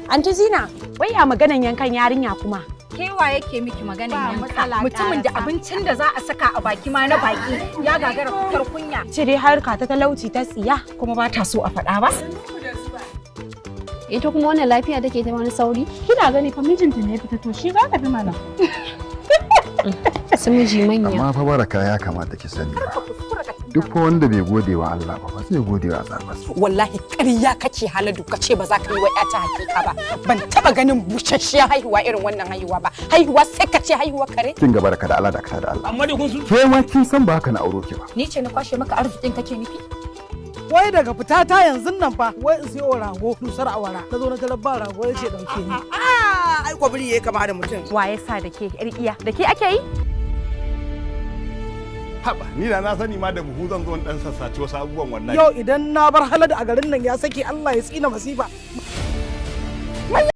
Anti Zina, wai a maganan yankan yarinya kuma. Kewa yake miki maganan yanka. Mutumin da abincin da za a saka a baki ma na baki ya gagara fitar kunya. Ce dai harka ta talauci ta tsiya Kuma ba ta so a faɗa ba. Ita kuma wannan lafiya take ta wani sauri? kina gani fa mijinta ne ya fita to shi za ta fi mana. Su miji manya. Amma fa baraka ya kamata ki sani ba. Duk fa wanda bai gode wa Allah ba sai gode wa azabarsa. Wallahi ƙarya kake Haladu kace ba za ka yi wa ƴata hakika ba. Ban taba ganin bushashshiyar haihuwa irin wannan haihuwa ba. Haihuwa sai ka ce haihuwa kare. Kin ga baraka da Allah da ka da Allah. Amma dai kun sun Ke ma kin san ba haka na auro ki ba. Ni ce na kwashe maka arzikin kake nufi? Wai daga fita ta yanzu nan fa wai in siyo rago dusar awara na zo na tarar ba rago ya ce dauke ni. Ai kwabri yayi kama da mutum. Wa ya sa da ke ƴar iya? Da ke ake yi? haba ni da na sani ma da buhu zan zo dan sassace wasu abubuwan wallahi. Yau idan na bar Haladu a garin nan ya sake Allah ya tsina masifa.